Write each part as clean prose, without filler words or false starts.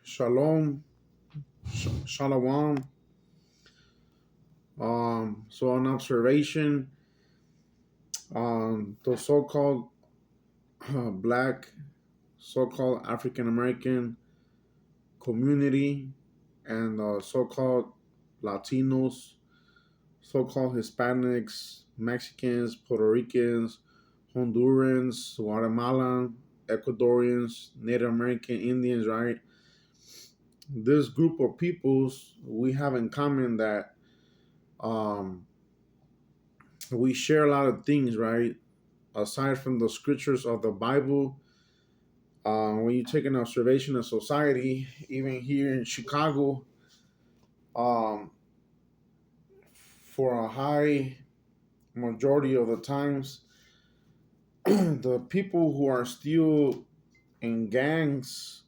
Shalom, Shalom. So an observation, the so-called black, so-called African American community, and so-called Latinos, so-called Hispanics, Mexicans, Puerto Ricans, Hondurans, Guatemalan, Ecuadorians, Native American Indians, right? This group of peoples we have in common that um, we share a lot of things, right? Aside from the scriptures of the Bible, when you take an observation of society, even here in Chicago, um, for a high majority of the times, the people who are still in gangs,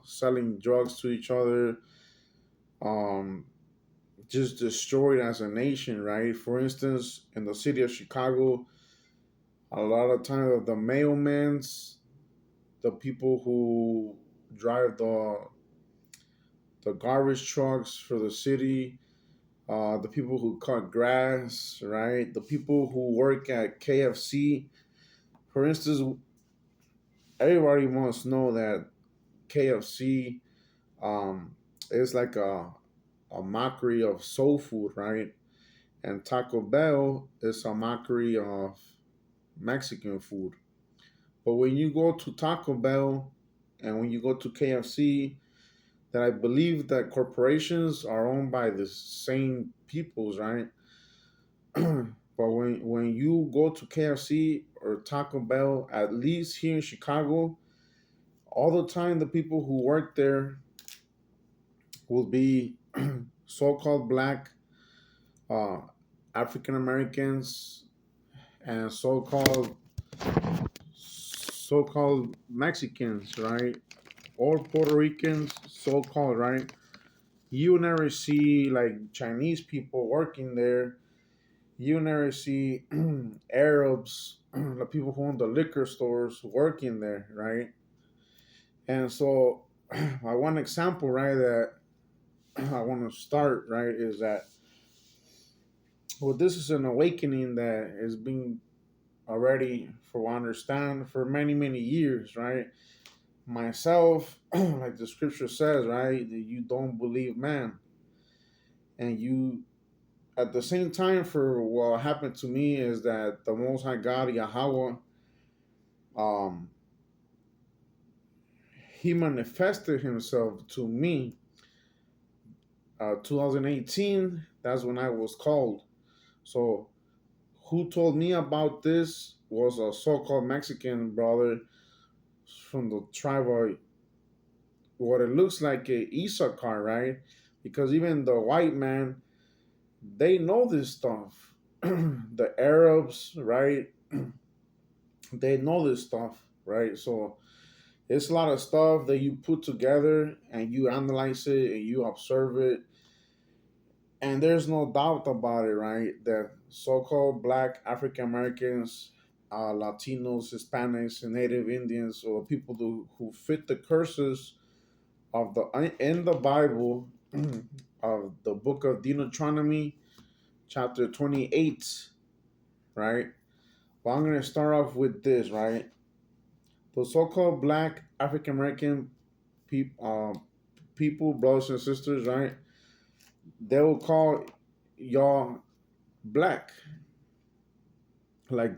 selling drugs to each other, um, just destroyed as a nation, right? For instance, in the city of Chicago, a lot of times the mailmen's, the people who drive the garbage trucks for the city, the people who cut grass, right? The people who work at KFC. For instance, everybody must know that KFC is like a mockery of soul food, right? And Taco Bell is a mockery of Mexican food. But when you go to Taco Bell and when you go to KFC, that I believe that corporations are owned by the same peoples, right? But when you go to KFC or Taco Bell, at least here in Chicago, all the time the people who work there will be so-called black, uh, African Americans, and so-called Mexicans, right? Or Puerto Ricans, so-called, right? You never see like Chinese people working there. You never see Arabs, the people who own the liquor stores working there, right? And so, one example, right, that I want to start, right, is that, well, this is an awakening that has been already, for what I understand, for many, many years, right? Myself, like the scripture says, right, that you don't believe man. And you, at the same time, for what happened to me is that the Most High God, Yahweh, um, he manifested himself to me. 2018, that's when I was called. So, who told me about this was a so-called Mexican brother from the tribe of what it looks like a Issachar, right? Because even the white man, they know this stuff. The Arabs, right? They know this stuff, right? So it's a lot of stuff that you put together and you analyze it and you observe it. And there's no doubt about it, right? That so called black African Americans, Latinos, Hispanics, and Native Indians, or people who fit the curses of the in the Bible, of the book of Deuteronomy, chapter 28, right? Well, I'm going to start off with this, right? The so called black African American people, brothers and sisters, right? They will call y'all black, like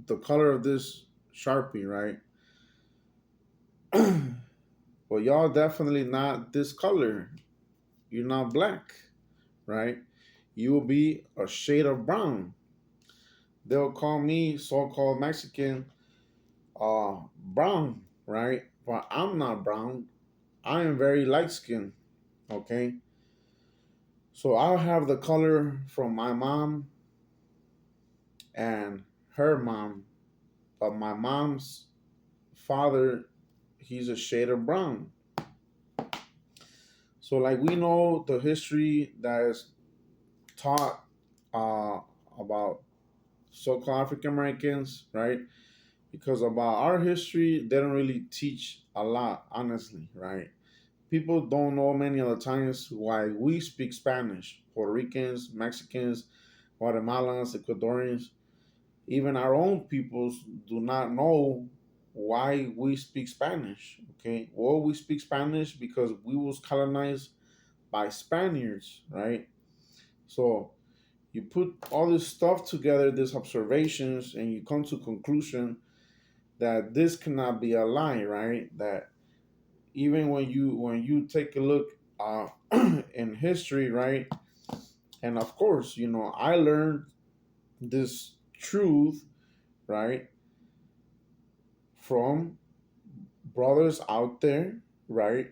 the color of this Sharpie, right? Well, y'all definitely not this color. You're not black, right? You will be a shade of brown. They'll call me so-called Mexican, brown, right? But I'm not brown. I am very light skinned. Okay. So I'll have the color from my mom and her mom, but my mom's father, he's a shade of brown. So like we know the history that is taught, about so-called African Americans, right? because about our history, they don't really teach a lot, honestly, right? People don't know many of the times why we speak Spanish. Puerto Ricans, Mexicans, Guatemalans, Ecuadorians, even our own peoples do not know why we speak Spanish. Okay, well, we speak Spanish because we was colonized by Spaniards, right? So you put all this stuff together, these observations, and you come to conclusion that this cannot be a lie, right? That even when you take a look in history, right? And of course, I learned this truth, right, from brothers out there, right?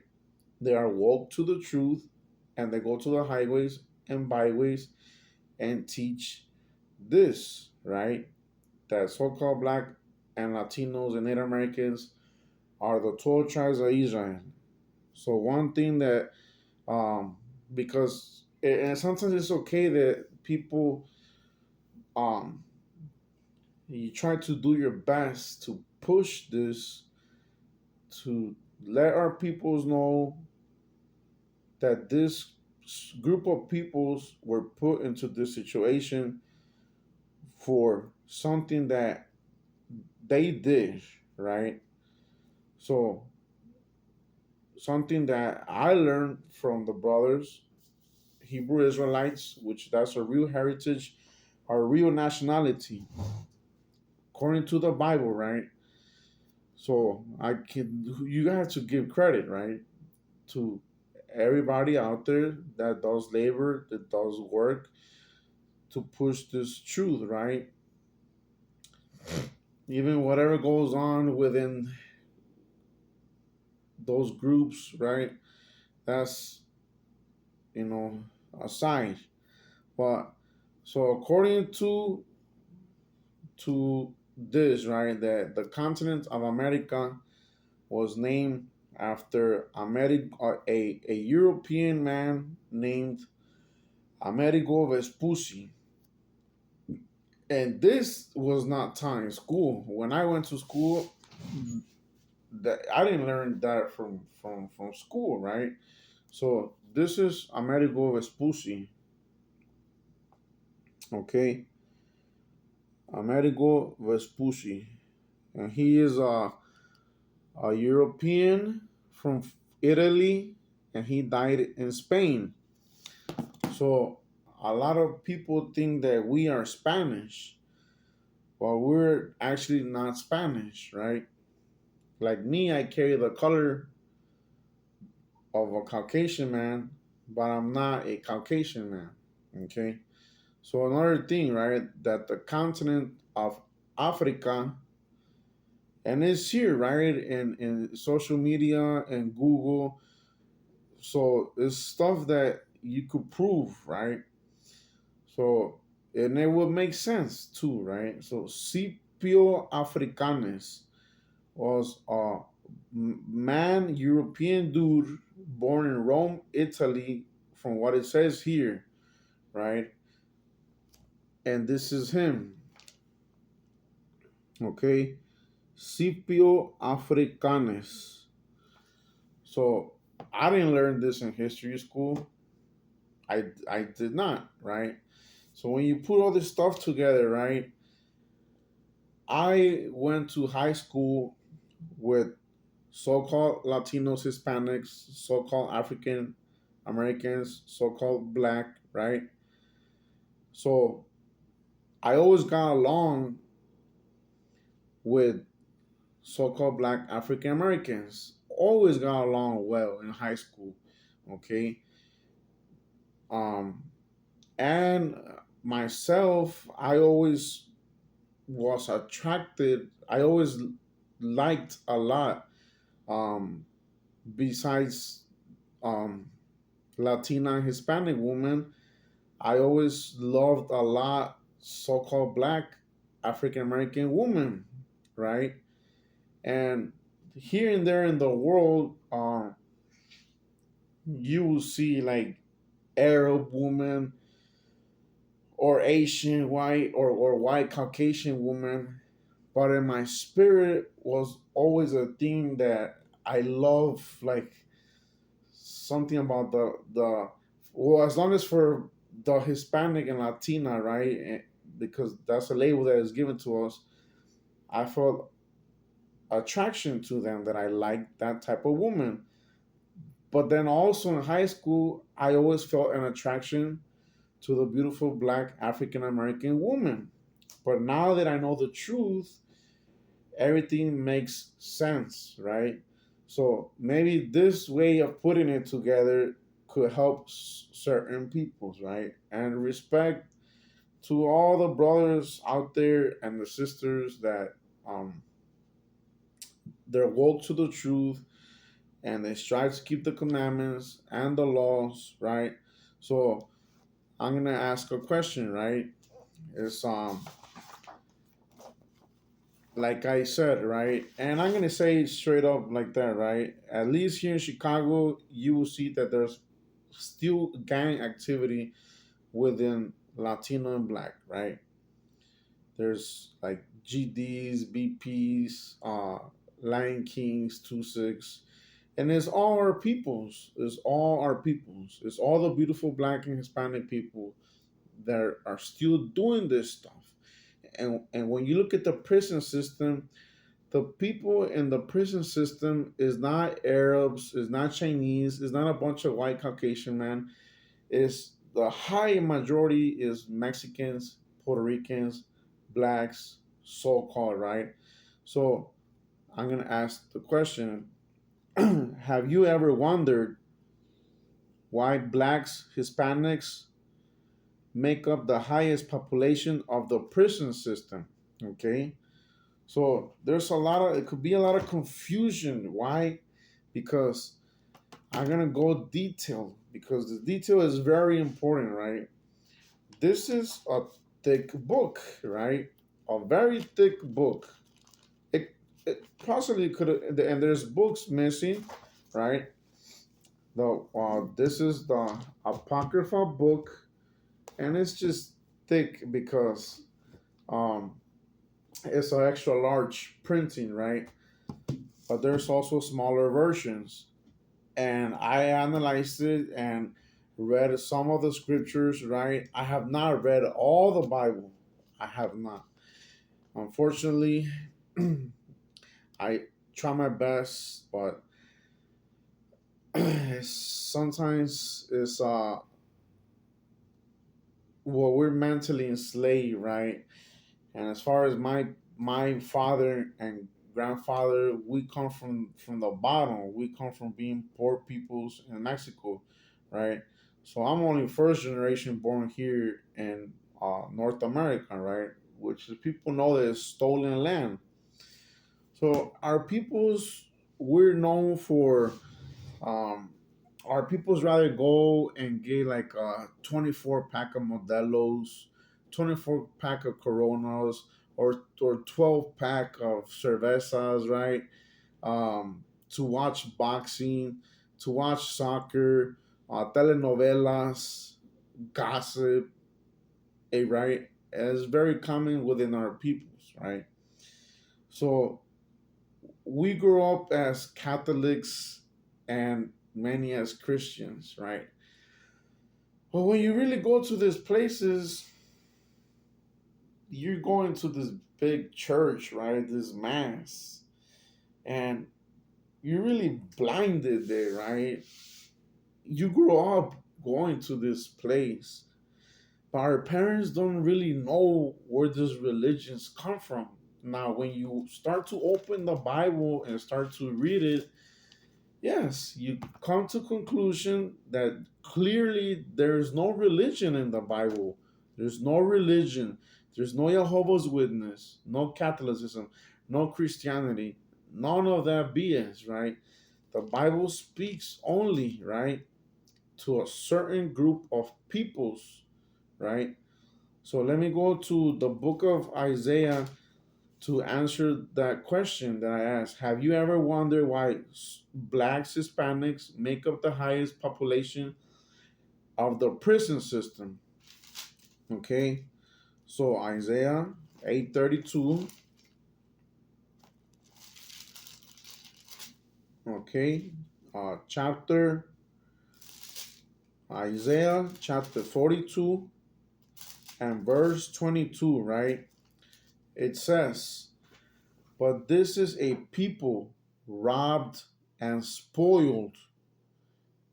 They are woke to the truth, and they go to the highways and byways and teach this, right? That so-called black and Latinos and Native Americans are the 12 tribes of Israel. So one thing that, because and sometimes it's okay that people, um you try to do your best to push this, to let our peoples know that this group of peoples were put into this situation for something that they did, right? So something that I learned from the brothers, Hebrew Israelites, which that's a real heritage, our real nationality, according to the Bible, right? So you have to give credit, right, to everybody out there that does labor, that does work to push this truth, right? Even whatever goes on within those groups, right? That's, you know, aside. But so according to this, right, that the continent of America was named after a European man named Amerigo Vespucci. And this was not taught in school. When I went to school, that I didn't learn that from school, right? So this is Amerigo Vespucci, okay? Amerigo Vespucci, and he is a European from Italy, and he died in Spain. So a lot of people think that we are Spanish, but we're actually not Spanish, right? Like me, I carry the color of a Caucasian man, but I'm not a Caucasian man. Okay. So another thing, right, that the continent of Africa, and it's here, right, in social media and Google. So it's stuff that you could prove, right? So and it would make sense too, right? So Scipio Africanus was a man, European dude born in Rome, Italy, from what it says here, right? And this is him, okay? Scipio Africanus. So I didn't learn this in history school. I did not, right? So when you put all this stuff together, right? I went to high school with so-called Latinos, Hispanics, so-called African Americans, so-called black, right? So I always got along with so-called black African Americans. Always got along well in high school, okay? Um, and myself, I always was attracted. I always liked a lot. Um, besides um, Latina and Hispanic women, I always loved a lot so-called black African American women, right? And here and there in the world, you will see like Arab woman or Asian white or white Caucasian woman, but in my spirit was always a thing that I love, like something about the well, as long as for the Hispanic and Latina, right? Because that's a label that is given to us. I felt attraction to them, that I liked that type of woman. But then also in high school, I always felt an attraction to the beautiful black African American woman. But now that I know the truth, everything makes sense, right? So maybe this way of putting it together could help certain peoples, right? And respect to all the brothers out there and the sisters that um, they're woke to the truth and they strive to keep the commandments and the laws, right? So I'm gonna ask a question, right? It's like I said, right? And I'm gonna say it straight up like that, right? At least here in Chicago, you will see that there's still gang activity within Latino and Black, right? There's like GDs, BPs, Lion Kings, 2-6, and it's all our peoples. It's all our peoples. It's all the beautiful Black and Hispanic people that are still doing this stuff. And when you look at the prison system, the people in the prison system is not Arabs, is not Chinese, is not a bunch of white Caucasian men. Is the high majority is Mexicans, Puerto Ricans, blacks, so called, right? So I'm gonna ask the question: have you ever wondered why blacks, Hispanics make up the highest population of the prison system? Okay, so there's a lot of, it could be a lot of confusion. Why? Because I'm gonna go detailed, because the detail is very important, right? This is a thick book, right? A very thick book. It possibly could have, and there's books missing, right? The this is the apocrypha book, and it's just thick because um it's an extra large printing, right? But there's also smaller versions, and I analyzed it and read some of the scriptures, right? I have not read all the Bible. I have not. Unfortunately, I try my best, but sometimes it's well, we're mentally enslaved, right? And as far as my father and grandfather, we come from the bottom. We come from being poor peoples in Mexico, right? So I'm only first generation born here in North America, right? Which is, people know that it's stolen land. So our peoples, we're known for um, our people's rather go and get like a 24 pack of Modelos, 24 pack of Coronas, or 12 pack of cervezas, right? To watch boxing, to watch soccer, telenovelas, gossip, right? It's very common within our peoples, right? So we grew up as Catholics and many as Christians, right? But when you really go to these places, you're going to this big church, right? This mass, and you're really blinded there, right? You grew up going to this place, but our parents don't really know where these religions come from. Now, when you start to open the Bible and start to read it, yes, you come to conclusion that clearly there's no religion in the Bible. There's no religion. There's no Jehovah's Witness, no Catholicism, no Christianity, none of that BS, right? The Bible speaks only, right, to a certain group of peoples, right? So let me go to the book of Isaiah to answer that question that I asked. Have you ever wondered why blacks, Hispanics make up the highest population of the prison system? Okay, so Isaiah 8:32, Okay, chapter Isaiah chapter 42 and verse 22, right? It says, "But this is a people robbed and spoiled.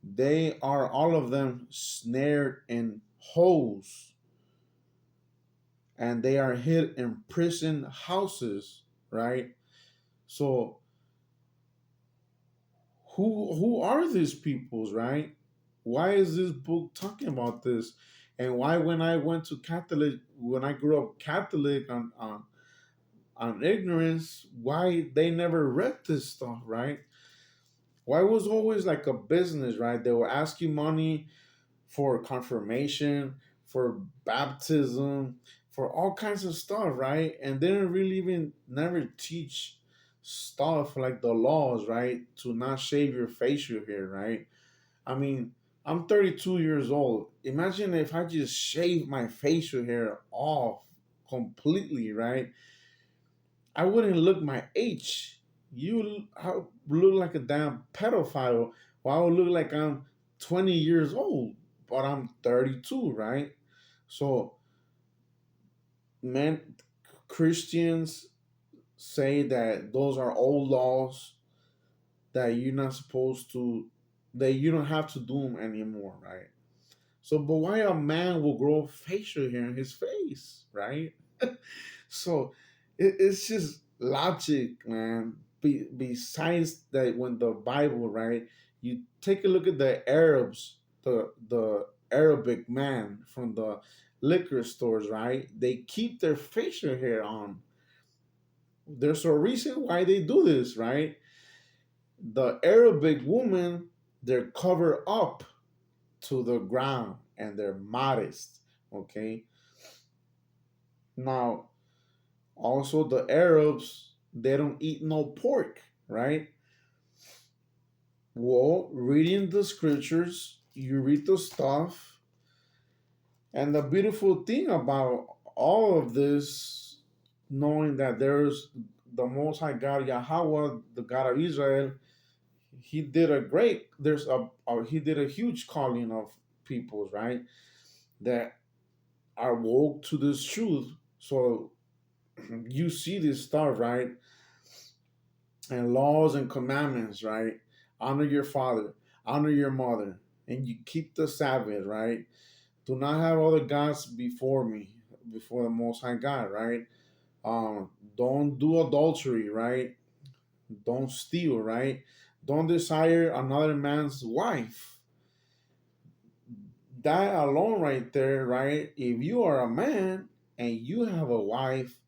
They are all of them snared in holes, and they are hid in prison houses," right? So who are these peoples, right? Why is this book talking about this? And why when I went to Catholic, when I grew up Catholic on ignorance, why they never read this stuff, right? Why was always like a business, right? They will ask you money for confirmation, for baptism, for all kinds of stuff, right? And they didn't really even never teach stuff like the laws, right? To not shave your facial hair, right? I mean, I'm 32 years old. Imagine if I just shaved my facial hair off completely, right? I wouldn't look my age. I look like a damn pedophile. Well, I would look like I'm 20 years old, but I'm 32, right? So, man, Christians say that those are old laws that you're not supposed to, that you don't have to do them anymore, right? So, but why a man will grow facial hair in his face, right? So it's just logic, man. Besides that, when the Bible, right, you take a look at the Arabs, the Arabic man from the liquor stores, right? They keep their facial hair on. There's a reason why they do this, right? The Arabic woman, they're covered up to the ground and they're modest. Okay. Now, also the Arabs, they don't eat no pork, right? Well, reading the scriptures, you read the stuff, and the beautiful thing about all of this, knowing that there's the Most High God, Yahweh, the God of Israel, He did a great. He did a huge calling of peoples, right? That are woke to this truth. So you see this stuff, right? And laws and commandments, right? Honor your father, honor your mother, and you keep the Sabbath, right? Do not have other gods before me, before the Most High God, right? Don't do adultery, right? Don't steal, right? Don't desire another man's wife. That alone, right there, right? If you are a man and you have a wife,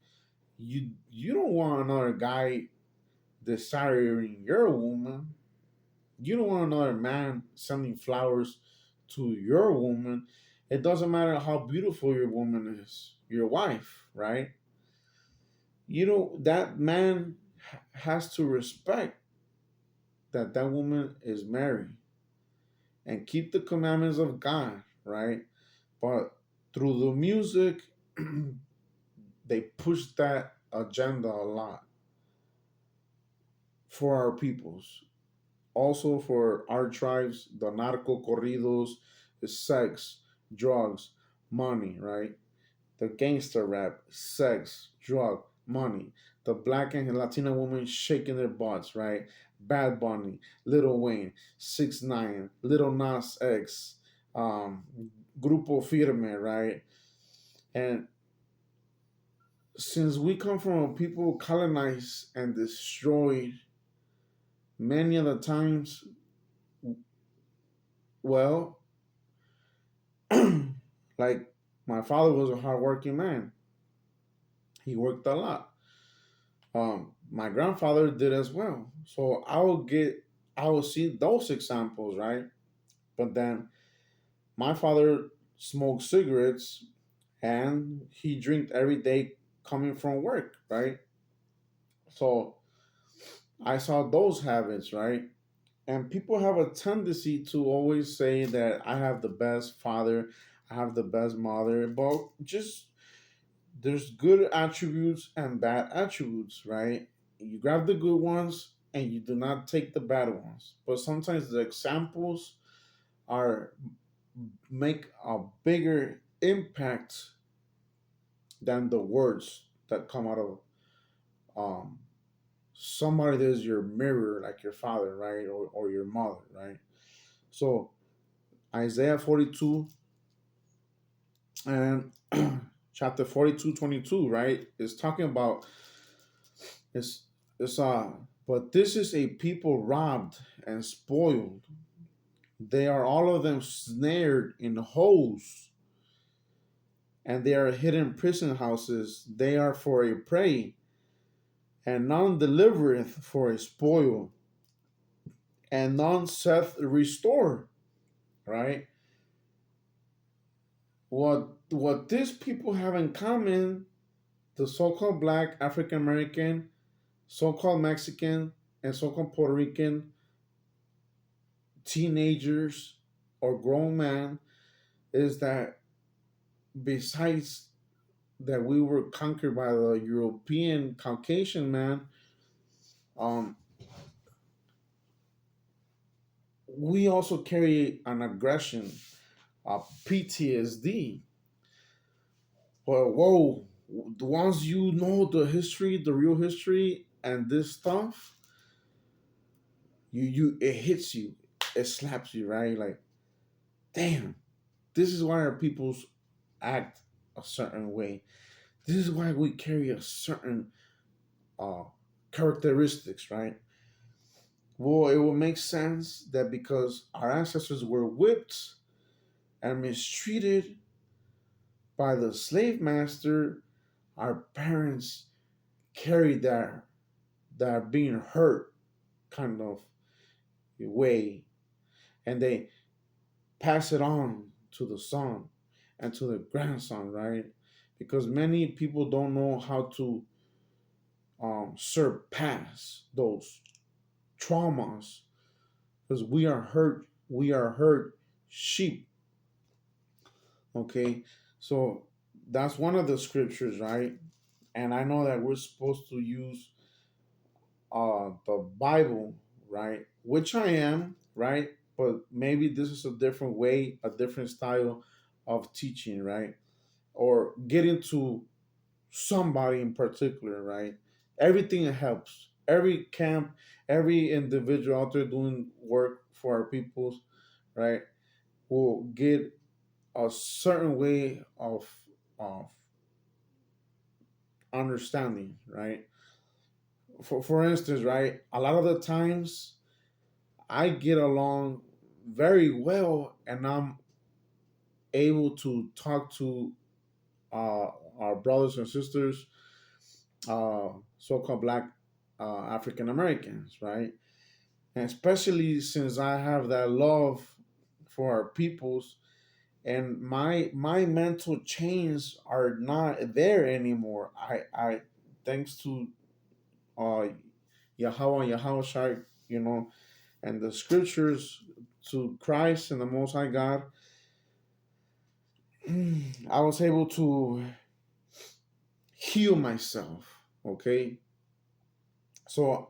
you don't want another guy desiring your woman. You don't want another man sending flowers to your woman. It doesn't matter how beautiful your woman is, your wife, right? You know, that man has to respect that that woman is married and keep the commandments of God, right? But through the music, they push that agenda a lot for our peoples. Also for our tribes, the narco corridos is sex, drugs, money, right? The gangster rap, sex, drug, money. The black and Latina women shaking their butts, right? Bad Bunny, Little Wayne, 6ix9ine, Little Nas X, um, Grupo Firme, right? And since we come from a people colonized and destroyed many of the times, well, like my father was a hardworking man. He worked a lot. My grandfather did as well. So I will see those examples, right? But then my father smoked cigarettes and he drank every day coming from work, right? So I saw those habits, right? And people have a tendency to always say that I have the best father, I have the best mother, but just there's good attributes and bad attributes, right? You grab the good ones and you do not take the bad ones. But sometimes the examples are make a bigger impact than the words that come out of um, somebody that is your mirror, like your father, right, or your mother, right. So Isaiah 42 and chapter 42:22, right, is talking about it's it's but this is a people robbed and spoiled. They are all of them snared in holes, and they are hidden prison houses. They are for a prey, and none delivereth for a spoil, and none saith restore. Right? What these people have in common, the so-called Black, African American, so-called Mexican, and so-called Puerto Rican teenagers or grown men, is that besides that we were conquered by the European Caucasian man, um, we also carry an aggression, PTSD. But whoa, once you know the history, the real history, and this stuff, you it hits you, it slaps you, right? Like, damn, this is why our peoples act a certain way. This is why we carry a certain uh, characteristics, right? Well, it will make sense that because our ancestors were whipped and mistreated by the slave master, our parents carried that being hurt kind of way, and they pass it on to the son and to the grandson, right? Because many people don't know how to surpass those traumas, because we are hurt sheep. Okay, so that's one of the scriptures, right? And I know that we're supposed to use the Bible, right? Which I am, right? But maybe this is a different way, a different style of teaching, right? Or getting to somebody in particular, right? Everything helps. Every camp, every individual out there doing work for our peoples, right, will get a certain way of understanding, right? For instance, right, a lot of the times I get along very well, and I'm able to talk to uh, our brothers and sisters, so-called Black African Americans, right? And especially since I have that love for our peoples, and my mental chains are not there anymore. I thanks to uh, Yahweh and Yahweh Shai, and the scriptures, to Christ and the Most High God, I was able to heal myself. Okay, so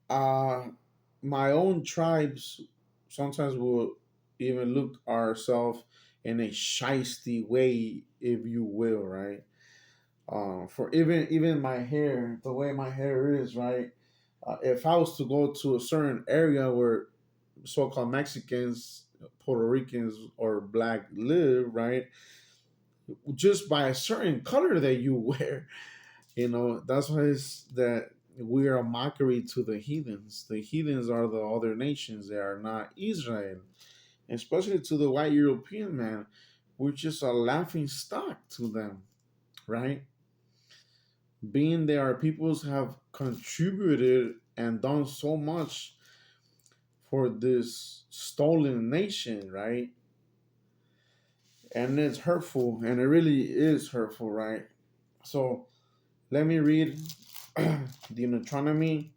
uh, my own tribes sometimes will even look ourselves in a shisty way, if you will, right? For even my hair, the way my hair is, right? If I was to go to a certain area where so-called Mexicans, Puerto Ricans, or Black live, right? Just by a certain color that you wear, that's why it's that we are a mockery to the heathens. The heathens are the other nations. They are not Israel, especially to the white European man. We're just a laughing stock to them, right? Being there, our peoples have contributed and done so much for this stolen nation, right? And it's hurtful, and it really is hurtful, right? So let me read the Deuteronomy.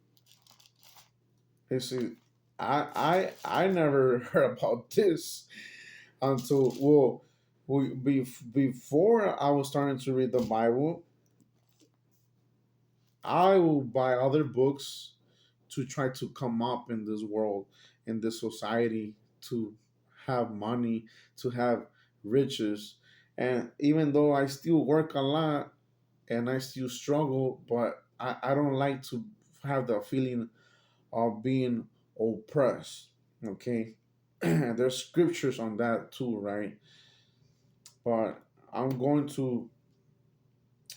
This is I never heard about this until, well, before I was starting to read the Bible. I will buy other books to try to come up in this world, in this society, to have money, to have riches. And even though I still work a lot and I still struggle, but I don't like to have the feeling of being oppressed. Okay. And there's scriptures on that too, right? But I'm going to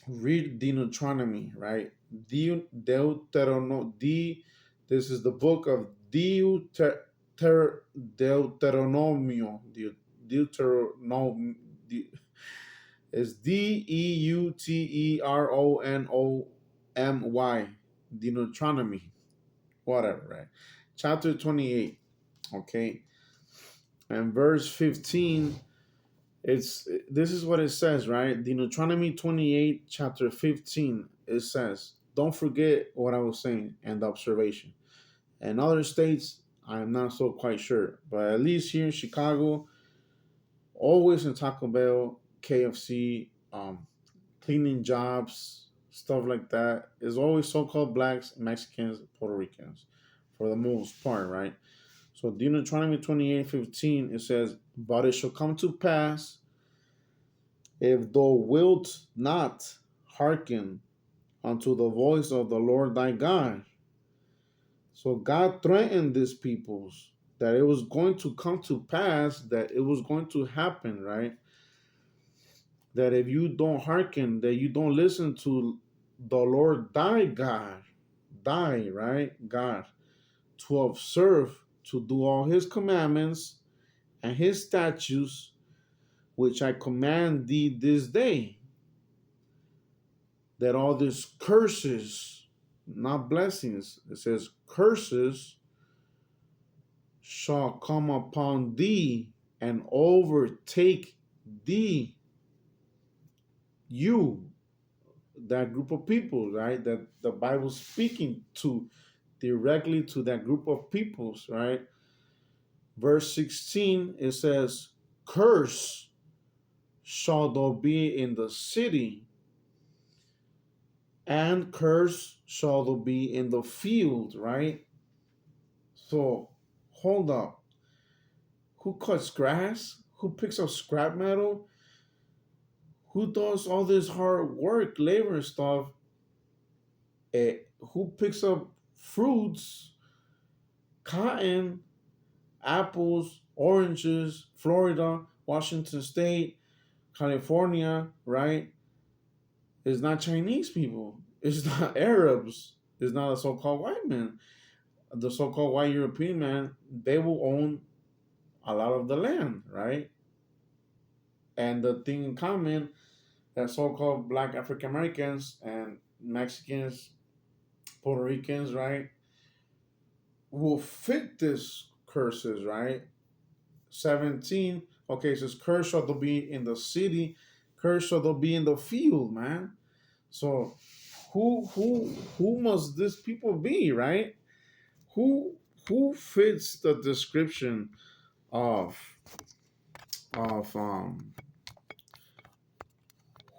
read Deuteronomy, right? This is the book of Deuteronomio. Deuteronomy is Deuteronomy. Deuteronomy, whatever, right? Chapter 28, okay, and verse 15. It's this is what it says, right? Deuteronomy 28, chapter 15. It says, don't forget what I was saying and the observation. In other states, I'm not so quite sure, but at least here in Chicago, always in Taco Bell, KFC, cleaning jobs, stuff like that, is always so-called blacks, Mexicans, Puerto Ricans, for the most part, right? So Deuteronomy 28:15, it says, but it shall come to pass, if thou wilt not hearken unto the voice of the Lord thy God. So God threatened these peoples that it was going to come to pass, that it was going to happen, right? That if you don't hearken, that you don't listen to the Lord thy God, thy, right? God, to observe, to do all his commandments and his statutes, which I command thee this day, that all these curses, not blessings, it says curses shall come upon thee and overtake thee, you, that group of people, right? That the Bible's speaking to directly to that group of peoples, right? Verse 16, it says, curse shall thou be in the city, and curse shall thou be in the field, right? So hold up. Who cuts grass? Who picks up scrap metal? Who does all this hard work, labor and stuff? Who picks up fruits, cotton, apples, oranges, Florida, Washington State, California, right? It's not Chinese people. It's not Arabs. It's not a so-called white man. The so-called white European man, they will own a lot of the land, right? And the thing in common that so-called black African Americans and Mexicans, Puerto Ricans, right, will fit this curses, right? 17, okay, it says curse shall be in the city, curse shall be in the field, man. So who must this people be, right? Who who fits the description of of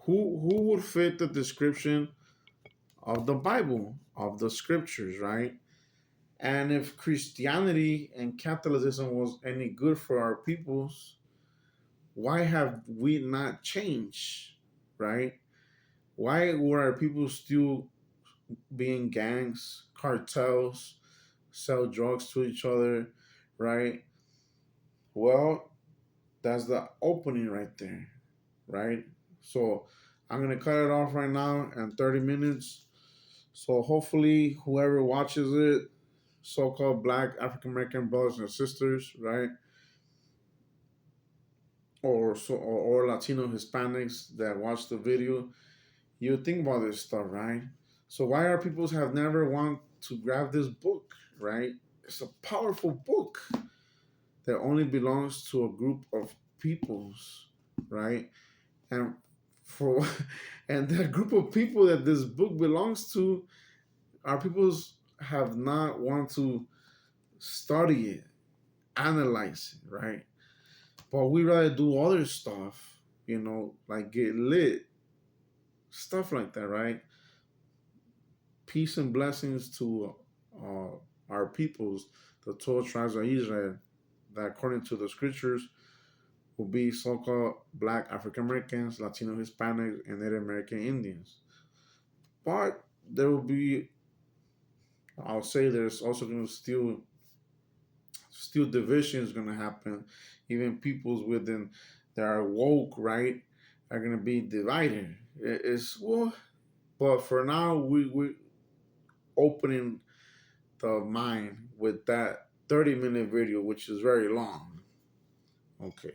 who would fit the description of the Bible, of the scriptures, right? And if Christianity and Catholicism was any good for our peoples, why have we not changed, right? Why were our people still being gangs, cartels, sell drugs to each other, right? Well, that's the opening right there, right? So I'm gonna cut it off right now in 30 minutes. So hopefully, whoever watches it, so-called Black African American brothers and sisters, right, or Latino Hispanics that watch the video, you think about this stuff, right? So why are people have never want to grab this book, right? It's a powerful book that only belongs to a group of peoples, right? And for and that group of people that this book belongs to, our peoples have not want to study it, analyze it, right? But we rather do other stuff, like get lit, stuff like that, right? peace and blessings to uh, our peoples, the 12 tribes of Israel, that according to the scriptures will be so-called Black African Americans, Latino Hispanics, and Native American Indians. But there will be, I'll say, there's also going to still divisions going to happen. Even peoples within that are woke, right, are going to be divided. It's well, but for now we opening the mind with that 30-minute video, which is very long. Okay.